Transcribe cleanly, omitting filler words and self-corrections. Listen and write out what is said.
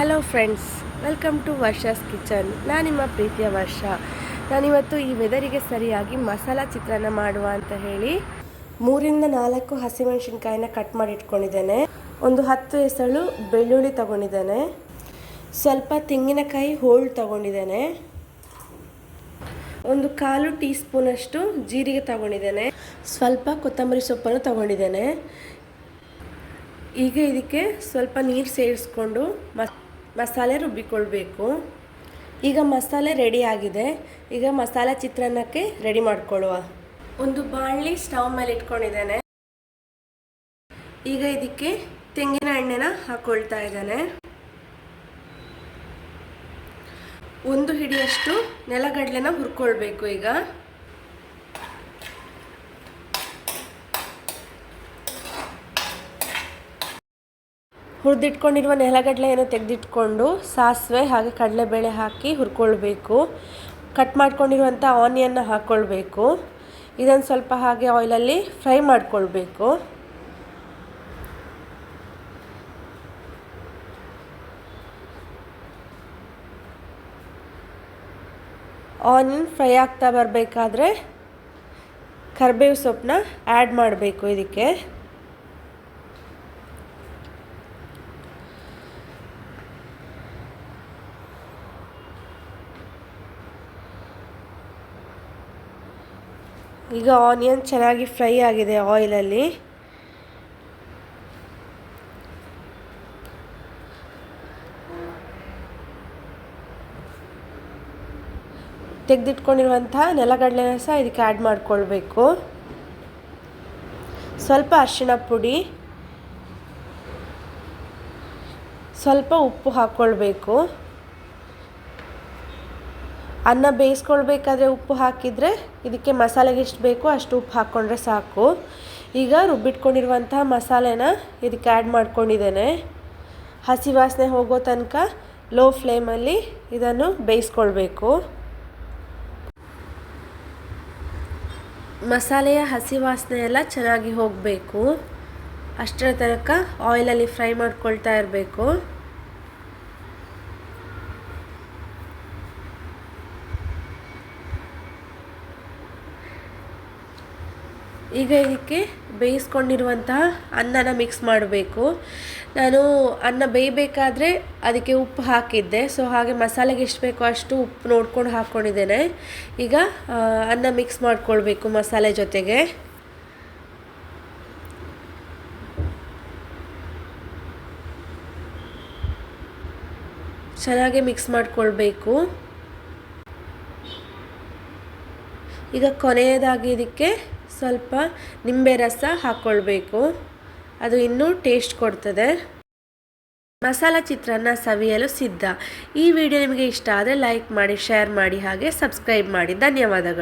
Hello friends, welcome to Varsha's kitchen. ನಾನು ನಿಮ್ಮ ಪ್ರೀತಿಯ ವರ್ಷ. ನಾನಿವತ್ತು ಈ ವೆದರಿಗೆ ಸರಿಯಾಗಿ ಮಸಾಲ ಚಿತ್ರಾನ್ನ ಮಾಡುವ ಅಂತ ಹೇಳಿ 3-4 ಹಸಿಮೆಣಸಿನ್ಕಾಯಿನ ಕಟ್ ಮಾಡಿ ಇಟ್ಕೊಂಡಿದ್ದೇನೆ. ಒಂದು 10 ಎಸಳು ಬೆಳ್ಳುಳ್ಳಿ ತಗೊಂಡಿದ್ದೇನೆ. ಸ್ವಲ್ಪ ತೆಂಗಿನಕಾಯಿ ಹೋಳು ತಗೊಂಡಿದ್ದೇನೆ. ಒಂದು 1/4 ಟೀ ಸ್ಪೂನಷ್ಟು ಜೀರಿಗೆ ತಗೊಂಡಿದ್ದೇನೆ. ಸ್ವಲ್ಪ ಕೊತ್ತಂಬರಿ ಸೊಪ್ಪನ್ನು ತಗೊಂಡಿದ್ದೇನೆ. ಈಗ ಇದಕ್ಕೆ ಸ್ವಲ್ಪ ನೀರು ಸೇರಿಸ್ಕೊಂಡು ಮಸಾಲೆ ರುಬ್ಬಿಕೊಳ್ಬೇಕು. ಈಗ ಮಸಾಲೆ ರೆಡಿ ಆಗಿದೆ. ಈಗ ಮಸಾಲೆ ಚಿತ್ರಾನ್ನಕ್ಕೆ ರೆಡಿ ಮಾಡ್ಕೊಳ್ಳುವ. ಒಂದು ಬಾಣಲಿ ಸ್ಟವ್ ಮೇಲೆ ಇಟ್ಕೊಂಡಿದ್ದೇನೆ. ಈಗ ಇದಕ್ಕೆ ತೆಂಗಿನ ಎಣ್ಣೆನ ಹಾಕೊಳ್ತಾ ಇದ್ದೇನೆ. 1 ಹಿಡಿಯಷ್ಟು ನೆಲಗಡಲೆನ ಹುರ್ಕೊಳ್ಬೇಕು. ಈಗ ಹುರಿದಿಟ್ಕೊಂಡಿರುವ ನೆಲಗಡಲೆಯನ್ನು ತೆಗೆದಿಟ್ಕೊಂಡು ಸಾಸಿವೆ ಹಾಗೆ ಕಡಲೆಬೇಳೆ ಹಾಕಿ ಹುರ್ಕೊಳ್ಬೇಕು. ಕಟ್ ಮಾಡ್ಕೊಂಡಿರುವಂಥ ಆನಿಯನ್ನ ಹಾಕ್ಕೊಳ್ಬೇಕು. ಇದನ್ನು ಸ್ವಲ್ಪ ಹಾಗೆ ಆಯಿಲಲ್ಲಿ ಫ್ರೈ ಮಾಡ್ಕೊಳ್ಬೇಕು. ಆನಿಯನ್ ಫ್ರೈ ಆಗ್ತಾ ಬರಬೇಕಾದ್ರೆ ಕರಿಬೇವು ಸೊಪ್ಪನ್ನ ಆ್ಯಡ್ ಮಾಡಬೇಕು. ಇದಕ್ಕೆ ಈಗ ಆನಿಯನ್ ಚೆನ್ನಾಗಿ ಫ್ರೈ ಆಗಿದೆ ಆಯಿಲಲ್ಲಿ. ತೆಗೆದಿಟ್ಕೊಂಡಿರುವಂಥ ನೆಲಗಡಲೆನ ಸಹ ಇದಕ್ಕೆ ಆ್ಯಡ್ ಮಾಡ್ಕೊಳ್ಬೇಕು. ಸ್ವಲ್ಪ ಅರಿಶಿಣ ಪುಡಿ, ಸ್ವಲ್ಪ ಉಪ್ಪು ಹಾಕ್ಕೊಳ್ಬೇಕು. ಅನ್ನ ಬೇಯಿಸ್ಕೊಳ್ಬೇಕಾದ್ರೆ ಉಪ್ಪು ಹಾಕಿದರೆ ಇದಕ್ಕೆ ಮಸಾಲೆಗೆ ಎಷ್ಟು ಬೇಕೋ ಅಷ್ಟು ಉಪ್ಪು ಹಾಕ್ಕೊಂಡ್ರೆ ಸಾಕು. ಈಗ ರುಬ್ಬಿಟ್ಕೊಂಡಿರುವಂತಹ ಮಸಾಲೆನ ಇದಕ್ಕೆ ಆ್ಯಡ್ ಮಾಡ್ಕೊಂಡಿದ್ದೇನೆ. ಹಸಿ ವಾಸನೆ ಹೋಗೋ ತನಕ ಲೋ ಫ್ಲೇಮಲ್ಲಿ ಇದನ್ನು ಬೇಯಿಸ್ಕೊಳ್ಬೇಕು. ಮಸಾಲೆಯ ಹಸಿ ವಾಸನೆ ಎಲ್ಲ ಚೆನ್ನಾಗಿ ಹೋಗಬೇಕು. ಅಷ್ಟರ ತನಕ ಆಯಿಲಲ್ಲಿ ಫ್ರೈ ಮಾಡ್ಕೊಳ್ತಾ ಇರಬೇಕು. ಈಗ ಇದಕ್ಕೆ ಬೇಯಿಸ್ಕೊಂಡಿರುವಂತಹ ಅನ್ನನ ಮಿಕ್ಸ್ ಮಾಡಬೇಕು. ನಾನು ಅನ್ನ ಬೇಯಬೇಕಾದ್ರೆ ಅದಕ್ಕೆ ಉಪ್ಪು ಹಾಕಿದ್ದೆ. ಸೊ ಹಾಗೆ ಮಸಾಲೆಗೆ ಎಷ್ಟು ಬೇಕೋ ಅಷ್ಟು ಉಪ್ಪು ನೋಡ್ಕೊಂಡು ಹಾಕ್ಕೊಂಡಿದ್ದೇನೆ. ಈಗ ಅನ್ನ ಮಿಕ್ಸ್ ಮಾಡ್ಕೊಳ್ಬೇಕು ಮಸಾಲೆ ಜೊತೆಗೆ. ಚೆನ್ನಾಗಿ ಮಿಕ್ಸ್ ಮಾಡ್ಕೊಳ್ಬೇಕು. ಈಗ ಕೊನೆಯದಾಗಿ ಇದಕ್ಕೆ ಸ್ವಲ್ಪ ನಿಂಬೆ ರಸ ಹಾಕ್ಕೊಳ್ಬೇಕು. ಅದು ಇನ್ನೂ ಟೇಸ್ಟ್ ಕೊಡ್ತದೆ. ಮಸಾಲ ಚಿತ್ರಾನ್ನ ಸವಿಯಲು ಸಿದ್ಧ. ಈ ವಿಡಿಯೋ ನಿಮಗೆ ಇಷ್ಟ ಆದರೆ ಲೈಕ್ ಮಾಡಿ, ಶೇರ್ ಮಾಡಿ, ಹಾಗೆ ಸಬ್ಸ್ಕ್ರೈಬ್ ಮಾಡಿ. ಧನ್ಯವಾದಗಳು.